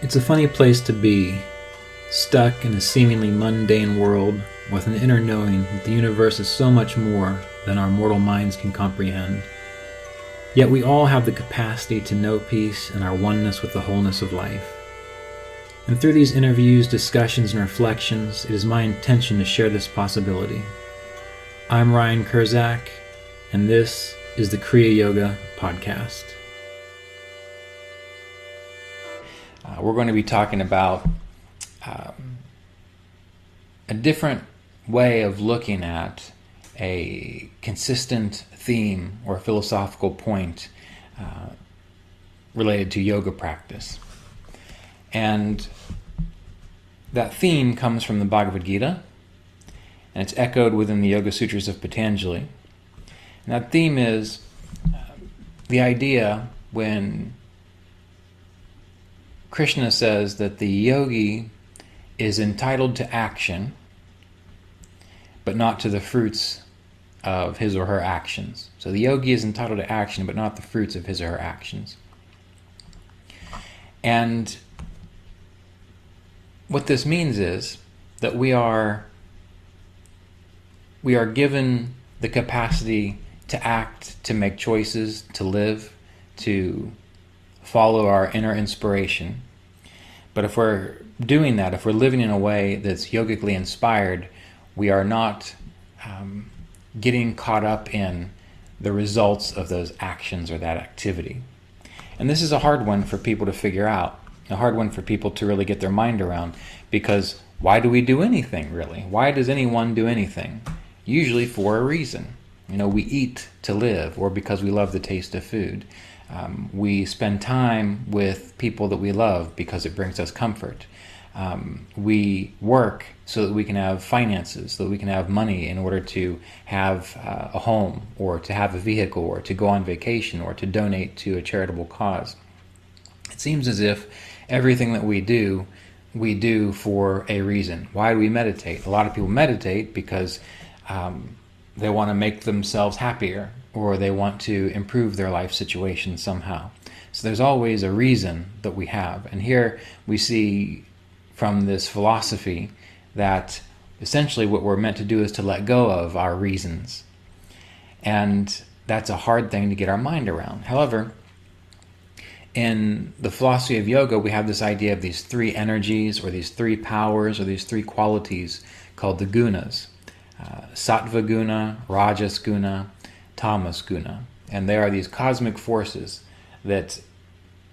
It's a funny place to be, stuck in a seemingly mundane world with an inner knowing that the universe is so much more than our mortal minds can comprehend. Yet we all have the capacity to know peace and our oneness with the wholeness of life. And through these interviews, discussions, and reflections, it is my intention to share this possibility. I'm Ryan Kurczak, and this is the Kriya Yoga Podcast. We're going to be talking about a different way of looking at a consistent theme or philosophical point related to yoga practice. And that theme comes from the Bhagavad Gita, and it's echoed within the Yoga Sutras of Patanjali. And that theme is the idea when Krishna says that the yogi is entitled to action, but not to the fruits of his or her actions. So the yogi is entitled to action, but not the fruits of his or her actions. And what this means is that we are given the capacity to act, to make choices, to live, to follow our inner inspiration. But if we're doing that, if we're living in a way that's yogically inspired, we are not getting caught up in the results of those actions or that activity. And this is a hard one for people to figure out, a hard one for people to really get their mind around, because why do we do anything, really? Why does anyone do anything? Usually for a reason. We eat to live, or because we love the taste of food. We spend time with people that we love because it brings us comfort. We work so that we can have finances, so that we can have money in order to have a home, or to have a vehicle, or to go on vacation, or to donate to a charitable cause. It seems as if everything that we do for a reason. Why do we meditate? A lot of people meditate because they want to make themselves happier, or they want to improve their life situation somehow. So there's always a reason that we have. And here we see from this philosophy that essentially what we're meant to do is to let go of our reasons. And that's a hard thing to get our mind around. However, in the philosophy of yoga, we have this idea of these three energies, or these three powers, or these three qualities called the gunas. Sattva guna, rajas guna, tamas guna. And they are these cosmic forces that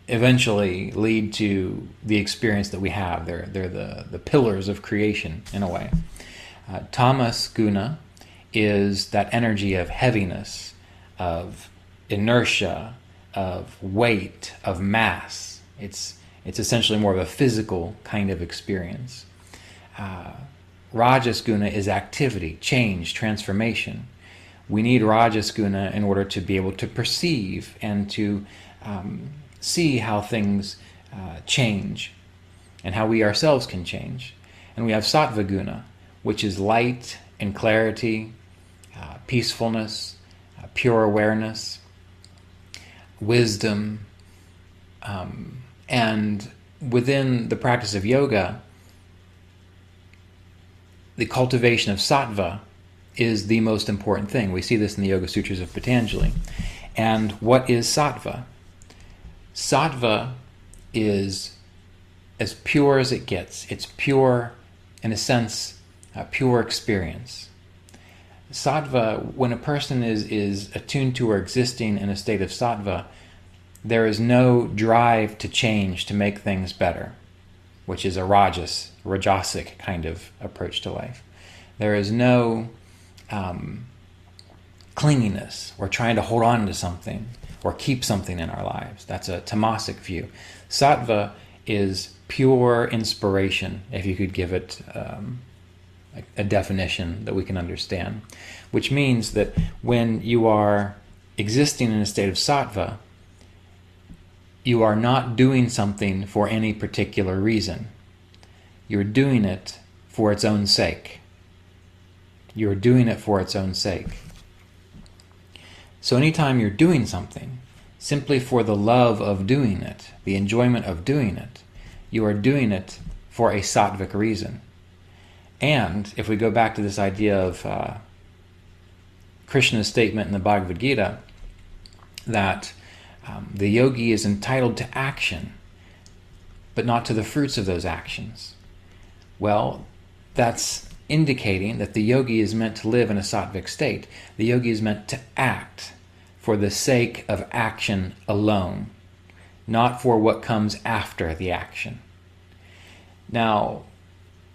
eventually lead to the experience that we have. They're the pillars of creation, in a way. Tamas guna is that energy of heaviness, of inertia, of weight, of mass. It's essentially more of a physical kind of experience. Rajas guna is activity, change, transformation. We need Rajas guna in order to be able to perceive and to see how things change and how we ourselves can change. And we have Sattva guna, which is light and clarity, peacefulness, pure awareness, wisdom. And within the practice of yoga, the cultivation of sattva is the most important thing. We see this in the Yoga Sutras of Patanjali. And what is sattva? Sattva is as pure as it gets. It's pure, in a sense, a pure experience. Sattva, when a person is attuned to or existing in a state of sattva, there is no drive to change, to make things better, which is a rajasic kind of approach to life. There is no clinginess, or trying to hold on to something, or keep something in our lives. That's a tamasic view. Sattva is pure inspiration, if you could give it a definition that we can understand, which means that when you are existing in a state of sattva, you are not doing something for any particular reason. You're doing it for its own sake. You're doing it for its own sake. So anytime you're doing something simply for the love of doing it, the enjoyment of doing it, you are doing it for a sattvic reason. And if we go back to this idea of Krishna's statement in the Bhagavad Gita that the yogi is entitled to action, but not to the fruits of those actions. Well, that's indicating that the yogi is meant to live in a sattvic state. The yogi is meant to act for the sake of action alone, not for what comes after the action. Now,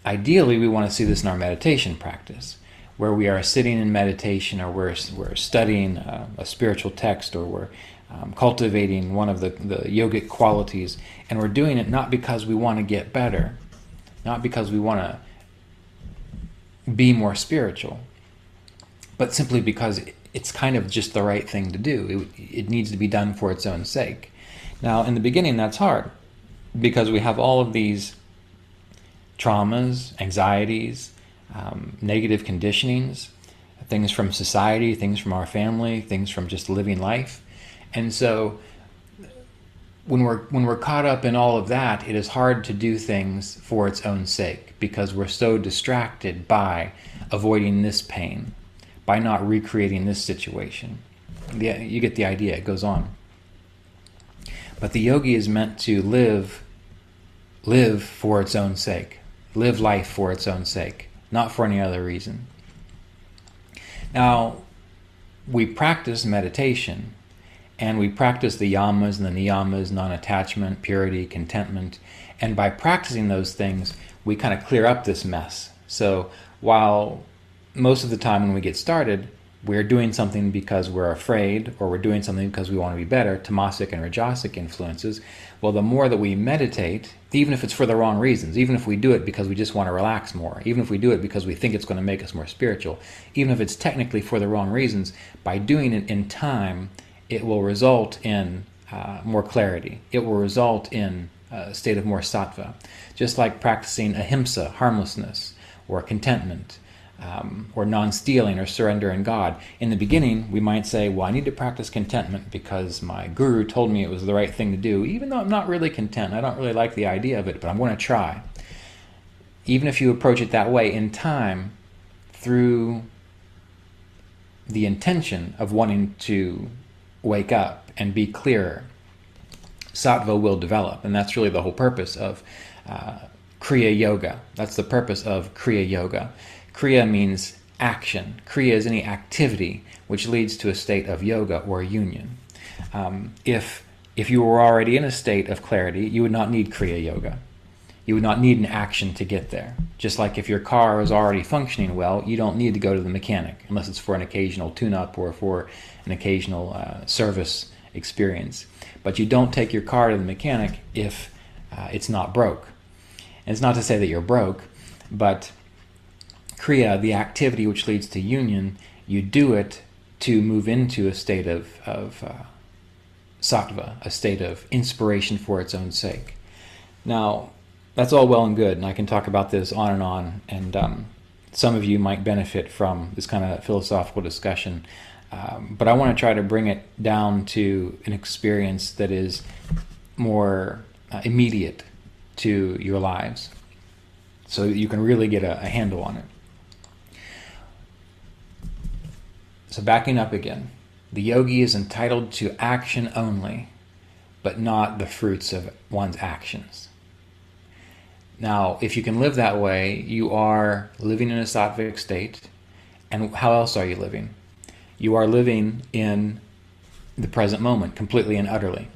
ideally, we want to see this in our meditation practice, where we are sitting in meditation, or we're studying a spiritual text, or we're cultivating one of the yogic qualities, and we're doing it not because we want to get better, not because we want to be more spiritual, but simply because it's kind of just the right thing to do. It needs to be done for its own sake. Now, in the beginning, that's hard, because we have all of these traumas, anxieties, negative conditionings, things from society, things from our family, things from just living life. And so when we're caught up in all of that, it is hard to do things for its own sake, because we're so distracted by avoiding this pain, by not recreating this situation. You get the idea. It goes on. But the yogi is meant to live for its own sake, live life for its own sake, not for any other reason. Now, we practice meditation, and we practice the yamas and the niyamas, non-attachment, purity, contentment, and by practicing those things, we kind of clear up this mess. So while most of the time when we get started, we're doing something because we're afraid, or we're doing something because we want to be better, tamasic and rajasic influences, well, the more that we meditate, even if it's for the wrong reasons, even if we do it because we just want to relax more, even if we do it because we think it's going to make us more spiritual, even if it's technically for the wrong reasons, by doing it in time, it will result in more clarity. It will result in a state of more sattva. Just like practicing ahimsa, harmlessness, or contentment, or non-stealing, or surrender in God. In the beginning, we might say, well, I need to practice contentment because my guru told me it was the right thing to do, even though I'm not really content. I don't really like the idea of it, but I'm going to try. Even if you approach it that way, in time, through the intention of wanting to wake up and be clearer, sattva will develop. And that's really the whole purpose of Kriya Yoga. That's the purpose of Kriya Yoga. Kriya means action. Kriya is any activity which leads to a state of yoga or union. If you were already in a state of clarity, you would not need Kriya Yoga. You would not need an action to get there. Just like if your car is already functioning well, you don't need to go to the mechanic, unless it's for an occasional tune-up or for an occasional service experience. But you don't take your car to the mechanic if it's not broke. And it's not to say that you're broke, but Kriya, the activity which leads to union, you do it to move into a state of sattva, a state of inspiration for its own sake. Now, that's all well and good, and I can talk about this on, and some of you might benefit from this kind of philosophical discussion, but I want to try to bring it down to an experience that is more immediate to your lives, so that you can really get a handle on it. So backing up again, the yogi is entitled to action only, but not the fruits of one's actions. Now, if you can live that way, you are living in a sattvic state. And how else are you living? You are living in the present moment, completely and utterly,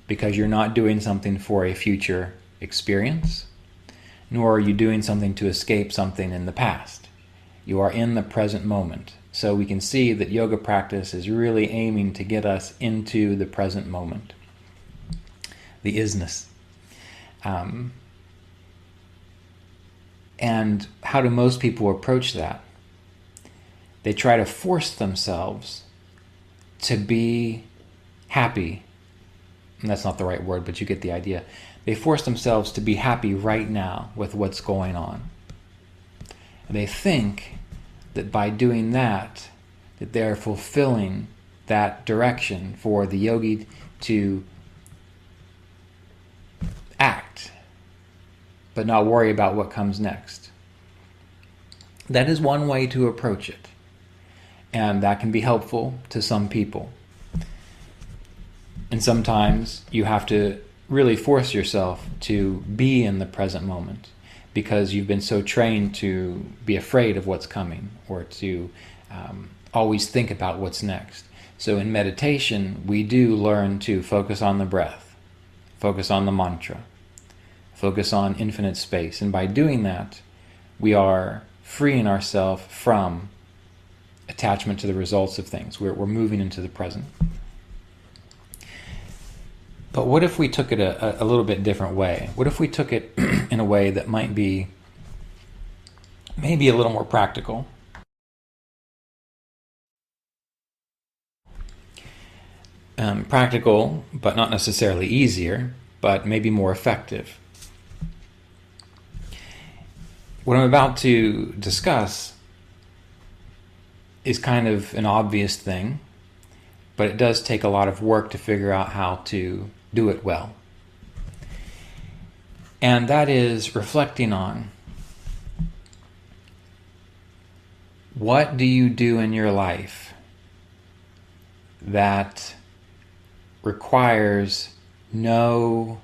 because you're not doing something for a future experience, nor are you doing something to escape something in the past. You are in the present moment. So we can see that yoga practice is really aiming to get us into the present moment, the isness. And how do most people approach that? They try to force themselves to be happy. And that's not the right word, but you get the idea. They force themselves to be happy right now with what's going on. And they think that by doing that they're fulfilling that direction for the yogi to act but not worry about what comes next. That is one way to approach it, and that can be helpful to some people. And sometimes you have to really force yourself to be in the present moment because you've been so trained to be afraid of what's coming or to always think about what's next. So in meditation, we do learn to focus on the breath, focus on the mantra, focus on infinite space. And by doing that, we are freeing ourselves from attachment to the results of things. We're moving into the present. But what if we took it a little bit different way? What if we took it in a way that might be maybe a little more practical? Practical, but not necessarily easier, but maybe more effective. What I'm about to discuss is kind of an obvious thing, but it does take a lot of work to figure out how to do it well. And that is reflecting on what do you do in your life that requires no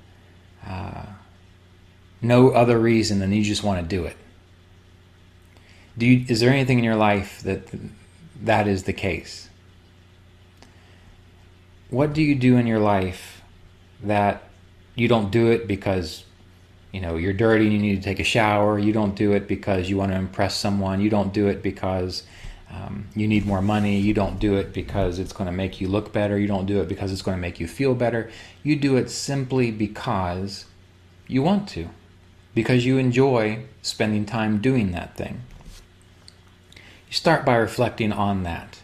other reason than you just want to do it. Is there anything in your life that is the case? What do you do in your life that you don't do it because you're dirty and you need to take a shower? You don't do it because you want to impress someone. You don't do it because you need more money. You don't do it because it's going to make you look better. You don't do it because it's going to make you feel better. You do it simply because you want to, because you enjoy spending time doing that thing. You start by reflecting on that.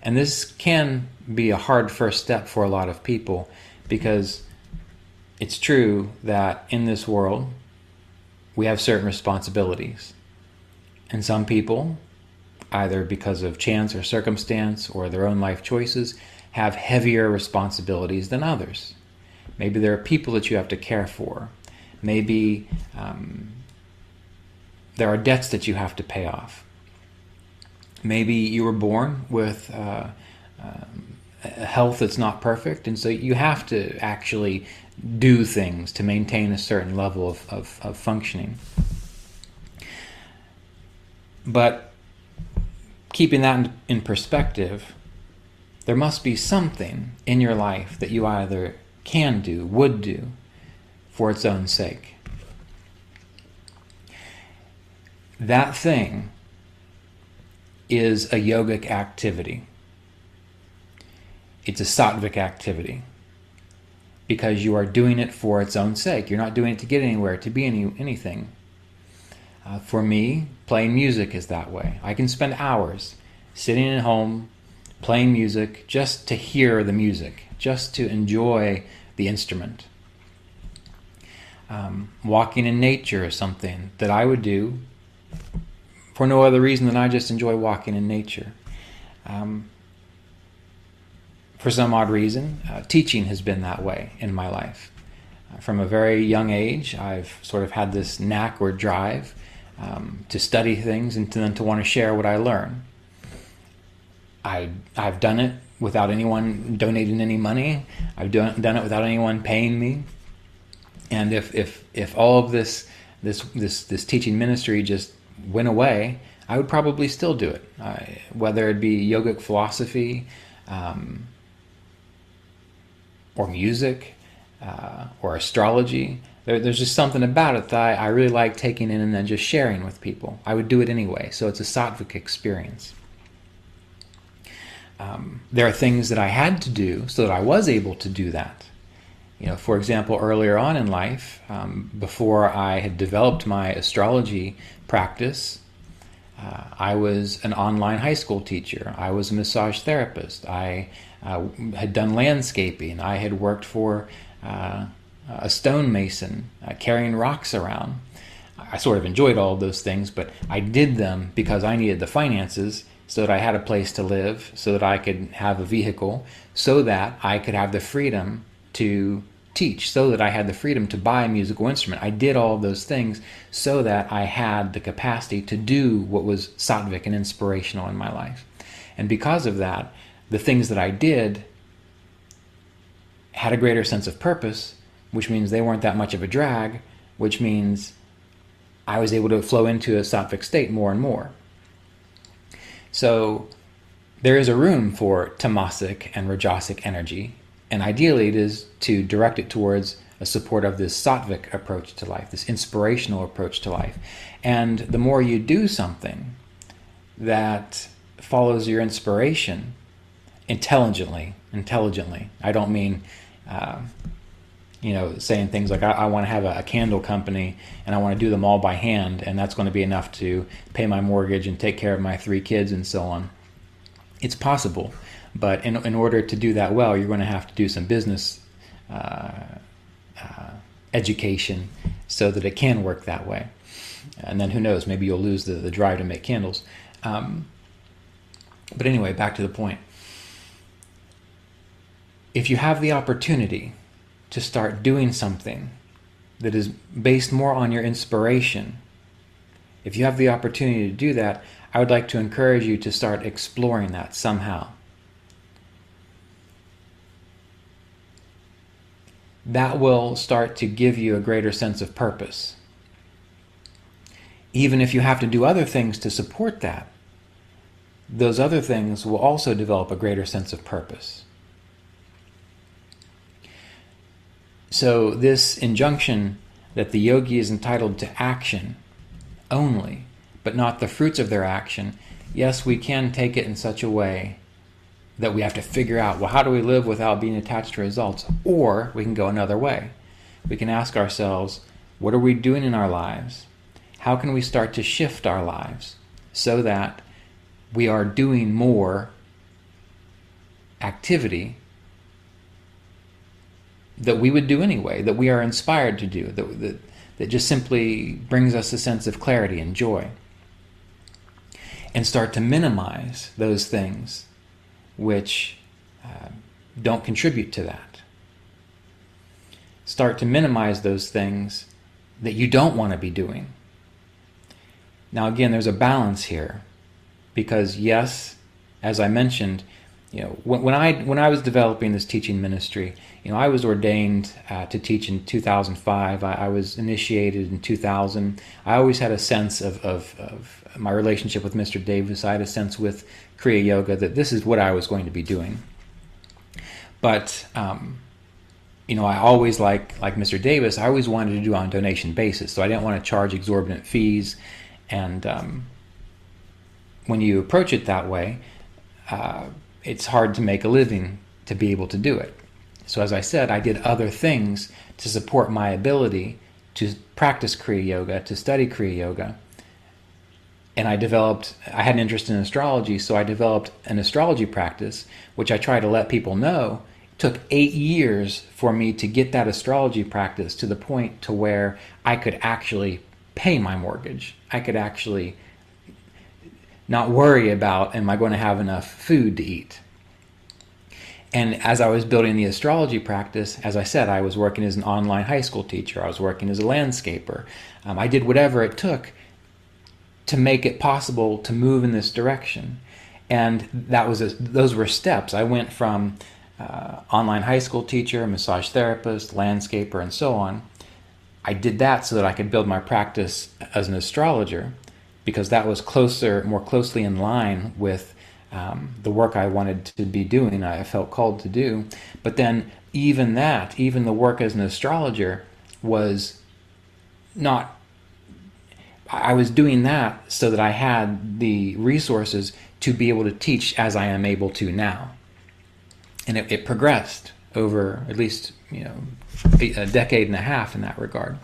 And this can be a hard first step for a lot of people because it's true that in this world we have certain responsibilities. And some people, either because of chance or circumstance or their own life choices, have heavier responsibilities than others. Maybe there are people that you have to care for. Maybe there are debts that you have to pay off. Maybe you were born with a health that's not perfect, and so you have to actually do things to maintain a certain level of functioning. But keeping that in perspective, there must be something in your life that you either can do, would do, for its own sake. That thing is a yogic activity. It's a sattvic activity because you are doing it for its own sake. You're not doing it to get anywhere, to be anything. For me, playing music is that way. I can spend hours sitting at home playing music just to hear the music, just to enjoy the instrument. Walking in nature is something that I would do for no other reason than I just enjoy walking in nature. For some odd reason, teaching has been that way in my life. From a very young age, I've sort of had this knack or drive to study things and then to want to share what I learn. I've done it without anyone donating any money. I've done it without anyone paying me. And if all of this teaching ministry just went away, I would probably still do it. Whether it be yogic philosophy, or music, or astrology. There's just something about it that I really like taking in and then just sharing with people. I would do it anyway, so it's a sattvic experience. There are things that I had to do so that I was able to do that. For example, earlier on in life, before I had developed my astrology practice, I was an online high school teacher. I was a massage therapist. I had done landscaping. I had worked for a stonemason, carrying rocks around. I sort of enjoyed all of those things, but I did them because I needed the finances so that I had a place to live, so that I could have a vehicle, so that I could have the freedom to teach, so that I had the freedom to buy a musical instrument. I did all of those things so that I had the capacity to do what was sattvic and inspirational in my life. And because of that, the things that I did had a greater sense of purpose, which means they weren't that much of a drag, which means I was able to flow into a sattvic state more and more. So there is a room for tamasic and rajasic energy, and ideally it is to direct it towards a support of this sattvic approach to life, this inspirational approach to life. And the more you do something that follows your inspiration intelligently, I don't mean saying things like, I want to have a candle company and I want to do them all by hand, and that's going to be enough to pay my mortgage and take care of my 3 kids and so on. It's possible, but in order to do that well, you're going to have to do some business education so that it can work that way. And then who knows, maybe you'll lose the drive to make candles. But anyway, back to the point. If you have the opportunity to start doing something that is based more on your inspiration, if you have the opportunity to do that, I would like to encourage you to start exploring that somehow. That will start to give you a greater sense of purpose. Even if you have to do other things to support that, those other things will also develop a greater sense of purpose. So this injunction that the yogi is entitled to action only, but not the fruits of their action, yes, we can take it in such a way that we have to figure out, well, how do we live without being attached to results? Or we can go another way. We can ask ourselves, what are we doing in our lives? How can we start to shift our lives so that we are doing more activity that we would do anyway, that we are inspired to do, that just simply brings us a sense of clarity and joy? And start to minimize those things which don't contribute to that. Start to minimize those things that you don't want to be doing. Now again, there's a balance here, because yes, as I mentioned, when I was developing this teaching ministry, I was ordained to teach in 2005. I was initiated in 2000. I always had a sense of my relationship with Mr. Davis. I had a sense with Kriya Yoga that this is what I was going to be doing. But I always, like Mr. Davis, I always wanted to do it on a donation basis. So I didn't want to charge exorbitant fees. And when you approach it that way, it's hard to make a living to be able to do it. So as I said, I did other things to support my ability to practice Kriya Yoga, to study Kriya Yoga. And I had an interest in astrology, so I developed an astrology practice, which I try to let people know. It took 8 years for me to get that astrology practice to the point to where I could actually pay my mortgage. I could actually not worry about, am I going to have enough food to eat? And as I was building the astrology practice, as I said, I was working as an online high school teacher. I was working as a landscaper. I did whatever it took to make it possible to move in this direction. And those were steps. I went from online high school teacher, massage therapist, landscaper, and so on. I did that so that I could build my practice as an astrologer, because that was more closely in line with the work I wanted to be doing, I felt called to do. But then even the work as an astrologer was not, I was doing that so that I had the resources to be able to teach as I am able to now. And it progressed over at least a decade and a half in that regard.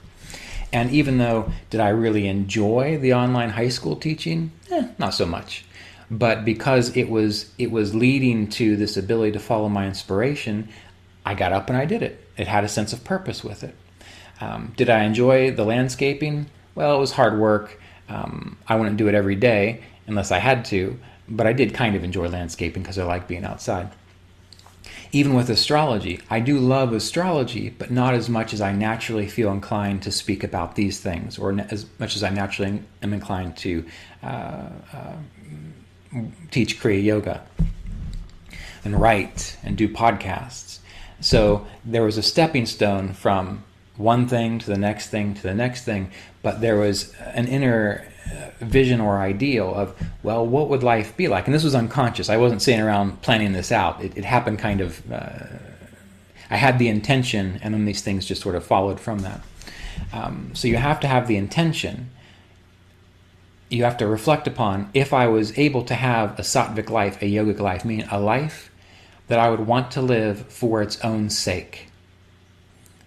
And even though, did I really enjoy the online high school teaching? Not so much. But because it was leading to this ability to follow my inspiration, I got up and I did it. It had a sense of purpose with it. Did I enjoy the landscaping? Well, it was hard work. I wouldn't do it every day unless I had to, but I did kind of enjoy landscaping because I like being outside. Even with astrology, I do love astrology, but not as much as I naturally feel inclined to speak about these things, or as much as I naturally am inclined to teach Kriya Yoga and write and do podcasts. So there was a stepping stone from one thing to the next thing to the next thing, but there was an inner vision or ideal of, well, what would life be like? And this was unconscious. I wasn't sitting around planning this out. It happened kind of, I had the intention, and then these things just sort of followed from that. So you have to have the intention. You have to reflect upon, if I was able to have a sattvic life, a yogic life, meaning a life that I would want to live for its own sake.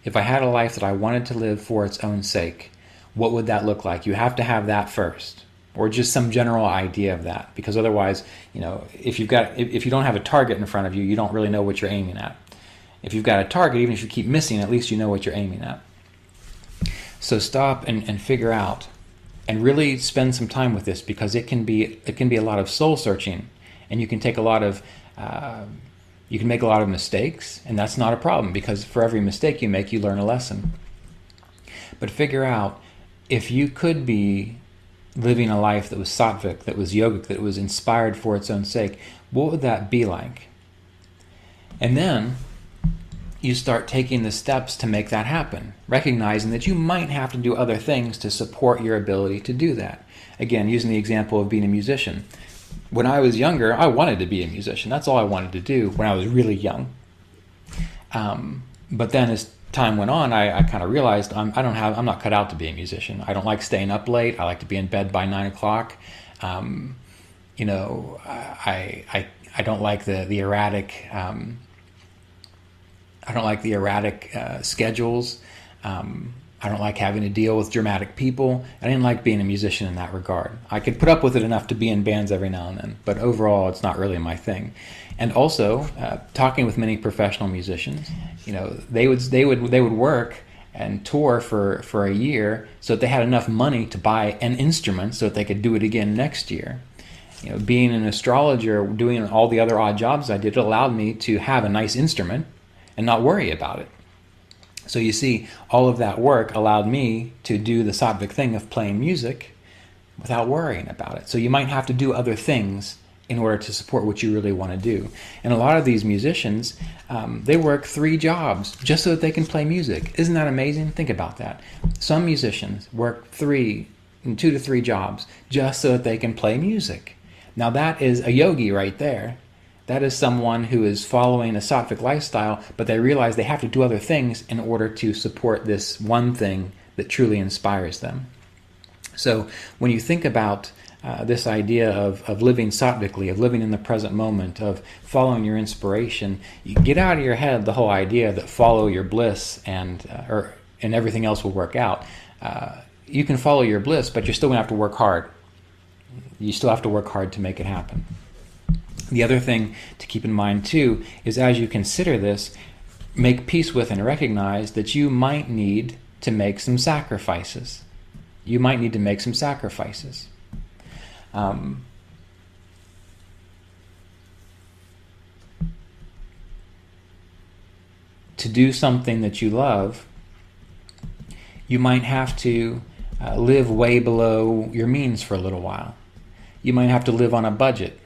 If I had a life that I wanted to live for its own sake, what would that look like? You have to have that first, or just some general idea of that, because otherwise, if you don't have a target in front of you, you don't really know what you're aiming at. If you've got a target, even if you keep missing, at least you know what you're aiming at. So stop and figure out, and really spend some time with this, because it can be a lot of soul searching, and you can take a lot of you can make a lot of mistakes, and that's not a problem, because for every mistake you make, you learn a lesson. But figure out, if you could be living a life that was sattvic, that was yogic, that was inspired for its own sake, what would that be like? And then you start taking the steps to make that happen, recognizing that you might have to do other things to support your ability to do that. Again, using the example of being a musician. When I was younger, I wanted to be a musician. That's all I wanted to do when I was really young. But then as time went on, I kind of realized I'm not cut out to be a musician. I don't like staying up late. I like to be in bed by 9 o'clock. I don't like the erratic. I don't like the erratic schedules. I don't like having to deal with dramatic people. I didn't like being a musician in that regard. I could put up with it enough to be in bands every now and then, but overall, it's not really my thing. And also, talking with many professional musicians, they would work and tour for a year so that they had enough money to buy an instrument so that they could do it again next year. Being an astrologer, doing all the other odd jobs I did, it allowed me to have a nice instrument and not worry about it. So you see, all of that work allowed me to do the sattvic thing of playing music without worrying about it. So you might have to do other things in order to support what you really want to do. And a lot of these musicians, they work 3 jobs just so that they can play music. Isn't that amazing? Think about that. Some musicians work 2 to 3 jobs just so that they can play music. Now that is a yogi right there. That is someone who is following a sattvic lifestyle, but they realize they have to do other things in order to support this one thing that truly inspires them. So when you think about this idea of living sattvically, of living in the present moment, of following your inspiration, you get out of your head the whole idea that follow your bliss and everything else will work out. You can follow your bliss, but you're still going to have to work hard. You still have to work hard to make it happen. The other thing to keep in mind too is, as you consider this, make peace with and recognize that you might need to make some sacrifices. You might need to make some sacrifices. To do something that you love, you might have to live way below your means for a little while. You might have to live on a budget.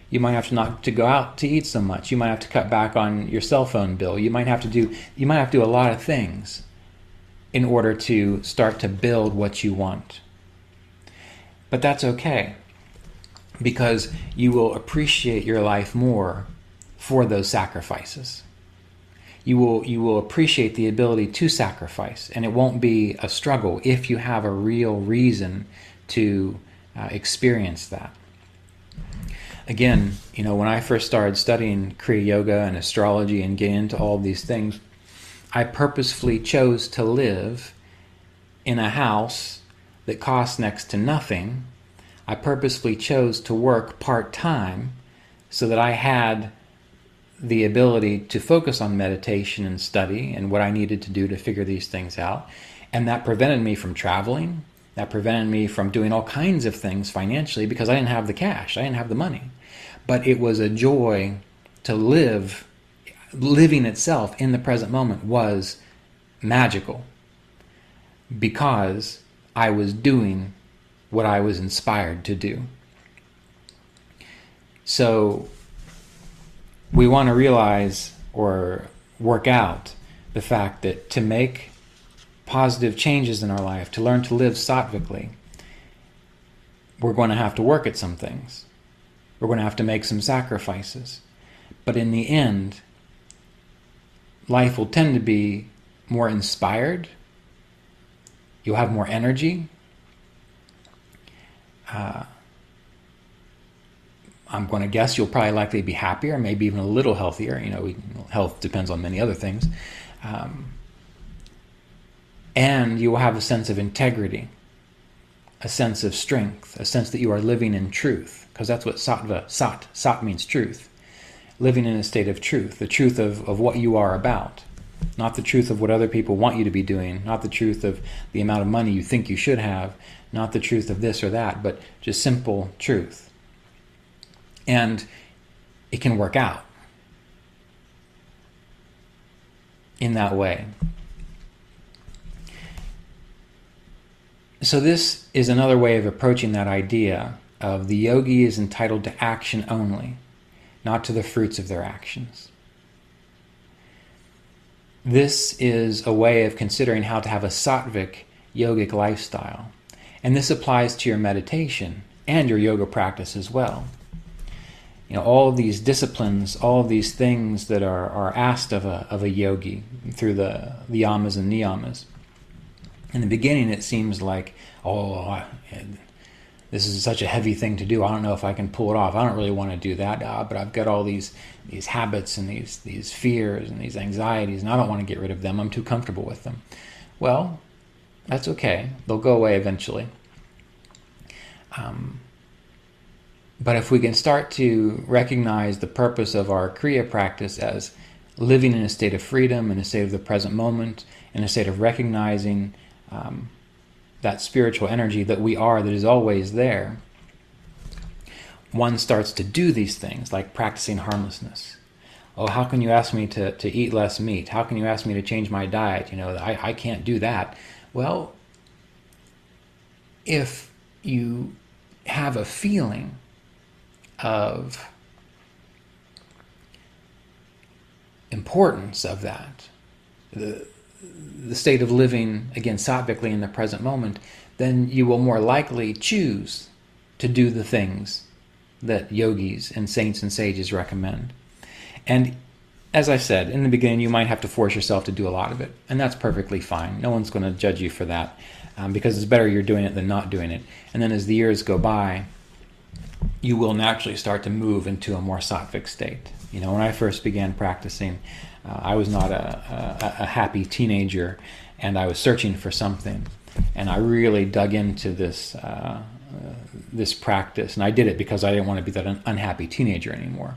You might have to not to go out to eat so much. You might have to cut back on your cell phone bill. You might have to do a lot of things in order to start to build what you want. But that's okay, because you will appreciate your life more for those sacrifices. You will appreciate the ability to sacrifice, and it won't be a struggle if you have a real reason to experience that. Again, when I first started studying Kriya Yoga and astrology and getting into all these things, I purposefully chose to live in a house that cost next to nothing. I purposefully chose to work part-time so that I had the ability to focus on meditation and study and what I needed to do to figure these things out. And that prevented me from traveling. That prevented me from doing all kinds of things financially because I didn't have the cash. I didn't have the money. But it was a joy to live living itself in the present moment was magical because I was doing what I was inspired to do. So we want to realize or work out the fact that to make positive changes in our life, to learn to live sattvically, we're going to have to work at some things. We're going to have to make some sacrifices. But in the end, life will tend to be more inspired. You'll have more energy. I'm going to guess you'll probably likely be happier, maybe even a little healthier. Health depends on many other things. And you will have a sense of integrity, a sense of strength, a sense that you are living in truth, because that's what sat means truth. Living in a state of truth, the truth of what you are about, not the truth of what other people want you to be doing, not the truth of the amount of money you think you should have, not the truth of this or that, but just simple truth. And it can work out in that way. So this is another way of approaching that idea of the yogi is entitled to action only, not to the fruits of their actions. This is a way of considering how to have a sattvic yogic lifestyle. And this applies to your meditation and your yoga practice as well. All of these disciplines, all of these things that are asked of a yogi through the yamas and niyamas. In the beginning, it seems like, this is such a heavy thing to do. I don't know if I can pull it off. I don't really want to do that. But I've got all these habits and these fears and these anxieties, and I don't want to get rid of them. I'm too comfortable with them. Well, that's okay. They'll go away eventually. But if we can start to recognize the purpose of our Kriya practice as living in a state of freedom, in a state of the present moment, in a state of recognizing that spiritual energy that we are, that is always there, one starts to do these things like practicing harmlessness. Oh, how can you ask me to eat less meat? How can you ask me to change my diet? I can't do that. Well, if you have a feeling of importance of that, the state of living, again, sattvically in the present moment, then you will more likely choose to do the things that yogis and saints and sages recommend. And as I said, in the beginning, you might have to force yourself to do a lot of it, and that's perfectly fine. No one's going to judge you for that, because it's better you're doing it than not doing it. And then as the years go by, you will naturally start to move into a more sattvic state. When I first began practicing, I was not a happy teenager, and I was searching for something. And I really dug into this practice, and I did it because I didn't want to be that unhappy teenager anymore.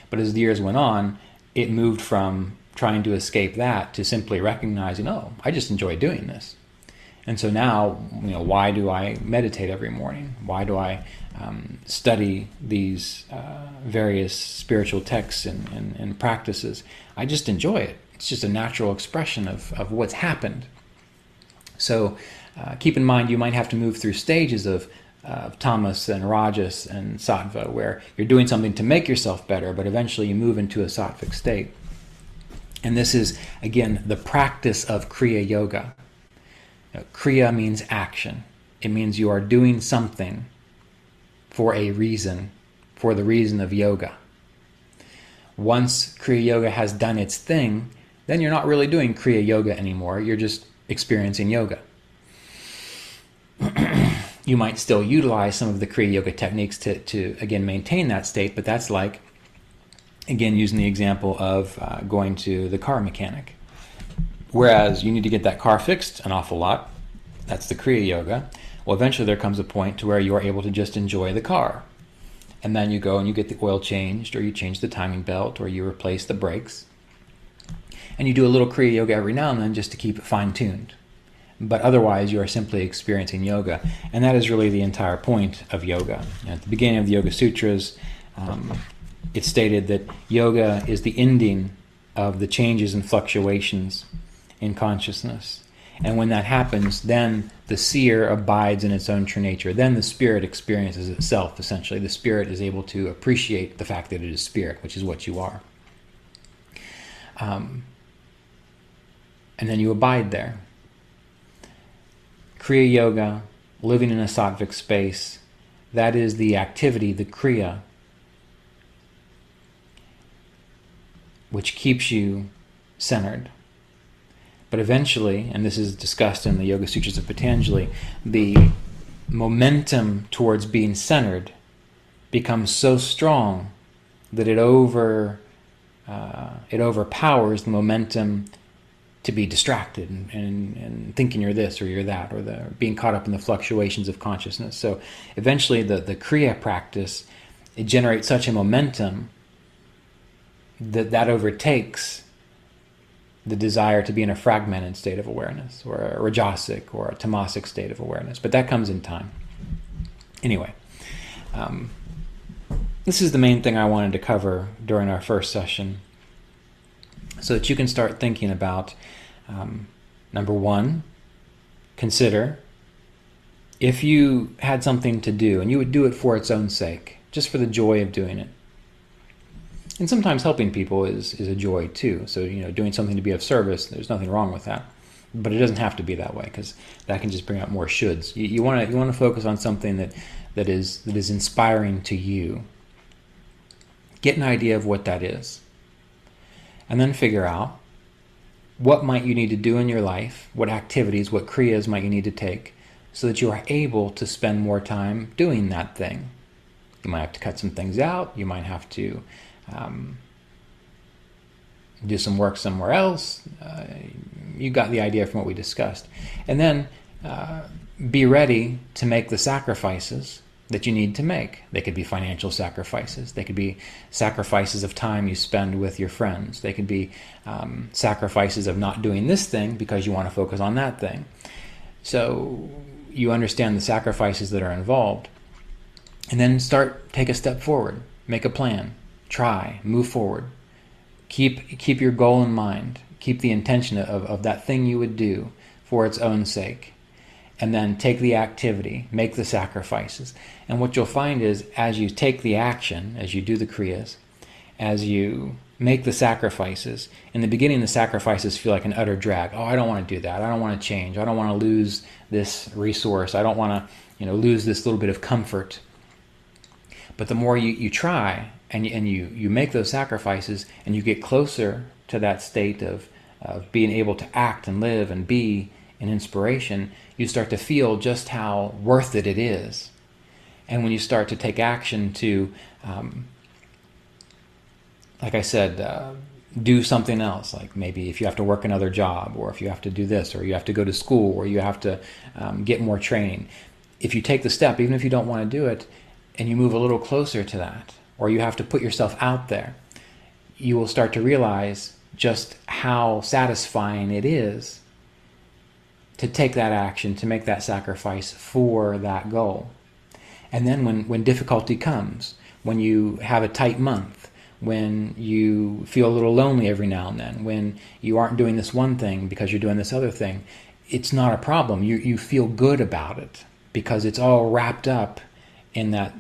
But as the years went on, it moved from trying to escape that to simply recognizing, I just enjoy doing this. And so now, why do I meditate every morning? Why do I study these various spiritual texts and practices? I just enjoy it. It's just a natural expression of what's happened. So keep in mind, you might have to move through stages of tamas and rajas and sattva, where you're doing something to make yourself better, but eventually you move into a sattvic state. And this is, again, the practice of Kriya Yoga. Kriya means action. It means you are doing something for a reason, for the reason of yoga. Once Kriya Yoga has done its thing, then you're not really doing Kriya Yoga anymore. You're just experiencing yoga. You might still utilize some of the Kriya Yoga techniques to again, maintain that state, but that's like, again, using the example of going to the car mechanic. Whereas you need to get that car fixed an awful lot. That's the Kriya Yoga. Well, eventually there comes a point to where you are able to just enjoy the car. And then you go and you get the oil changed, or you change the timing belt, or you replace the brakes. And you do a little Kriya Yoga every now and then just to keep it fine-tuned. But otherwise, you are simply experiencing yoga. And that is really the entire point of yoga. At the beginning of the Yoga Sutras, it's stated that yoga is the ending of the changes and fluctuations in consciousness. And when that happens, then the seer abides in its own true nature. Then the spirit experiences itself, essentially. The spirit is able to appreciate the fact that it is spirit, which is what you are. And then you abide there. Kriya Yoga, living in a sattvic space, that is the activity, the Kriya, which keeps you centered. But eventually, and this is discussed in the Yoga Sutras of Patanjali, the momentum towards being centered becomes so strong that it overpowers the momentum to be distracted and thinking you're this or you're that, or being caught up in the fluctuations of consciousness. So eventually the Kriya practice, it generates such a momentum that overtakes the desire to be in a fragmented state of awareness, or a rajasic or a tamasic state of awareness. But that comes in time. Anyway, this is the main thing I wanted to cover during our first session, so that you can start thinking about, number one, consider if you had something to do and you would do it for its own sake, just for the joy of doing it. And sometimes helping people is a joy too. So, doing something to be of service, there's nothing wrong with that. But it doesn't have to be that way, because that can just bring up more shoulds. You want to focus on something that is inspiring to you. Get an idea of what that is. And then figure out what might you need to do in your life, what activities, what kriyas might you need to take, so that you are able to spend more time doing that thing. You might have to cut some things out. You might have to do some work somewhere else. You got the idea from what we discussed. And then be ready to make the sacrifices that you need to make. They could be financial sacrifices. They could be sacrifices of time you spend with your friends. They could be sacrifices of not doing this thing because you want to focus on that thing. So you understand the sacrifices that are involved. And then take a step forward. Make a plan. Try. Move forward. Keep your goal in mind. Keep the intention of that thing you would do for its own sake. And then take the activity, make the sacrifices. And what you'll find is, as you take the action, as you do the kriyas, as you make the sacrifices, in the beginning the sacrifices feel like an utter drag. Oh, I don't want to do that. I don't want to change. I don't want to lose this resource. I don't want to lose this little bit of comfort. But the more you try and you make those sacrifices, and you get closer to that state of being able to act and live and be an inspiration, you start to feel just how worth it is. And when you start to take action to, like I said, do something else, like maybe if you have to work another job, or if you have to do this, or you have to go to school, or you have to get more training. If you take the step, even if you don't want to do it, and you move a little closer to that, or you have to put yourself out there, you will start to realize just how satisfying it is to take that action, to make that sacrifice for that goal. And then when difficulty comes, when you have a tight month, when you feel a little lonely every now and then, when you aren't doing this one thing because you're doing this other thing, it's not a problem. You feel good about it, because it's all wrapped up in that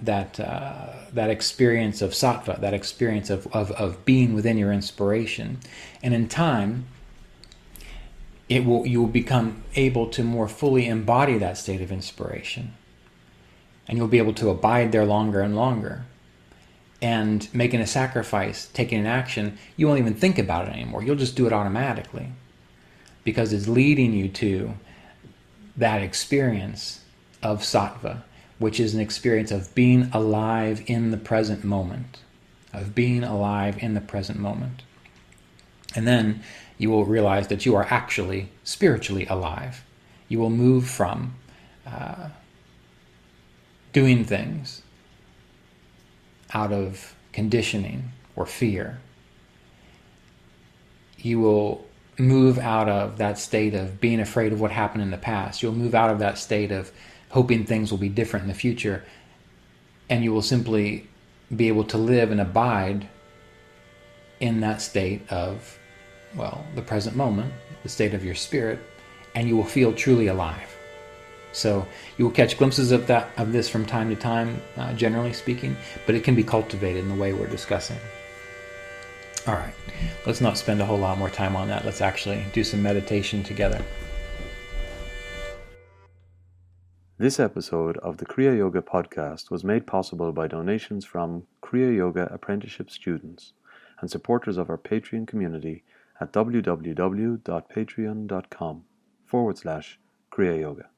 experience of sattva, that experience of being within your inspiration. And in time, you will become able to more fully embody that state of inspiration. And you'll be able to abide there longer and longer. And making a sacrifice, taking an action, you won't even think about it anymore. You'll just do it automatically, because it's leading you to that experience of sattva, which is an experience of being alive in the present moment. Of being alive in the present moment. And then you will realize that you are actually spiritually alive. You will move from doing things out of conditioning or fear. You will move out of that state of being afraid of what happened in the past. You'll move out of that state of hoping things will be different in the future, and you will simply be able to live and abide in that state of well, the present moment, the state of your spirit, and you will feel truly alive. So you will catch glimpses of this from time to time, generally speaking, but it can be cultivated in the way we're discussing. All right, let's not spend a whole lot more time on that. Let's actually do some meditation together. This episode of the Kriya Yoga podcast was made possible by donations from Kriya Yoga Apprenticeship students and supporters of our Patreon community at www.patreon.com/Kriya Yoga.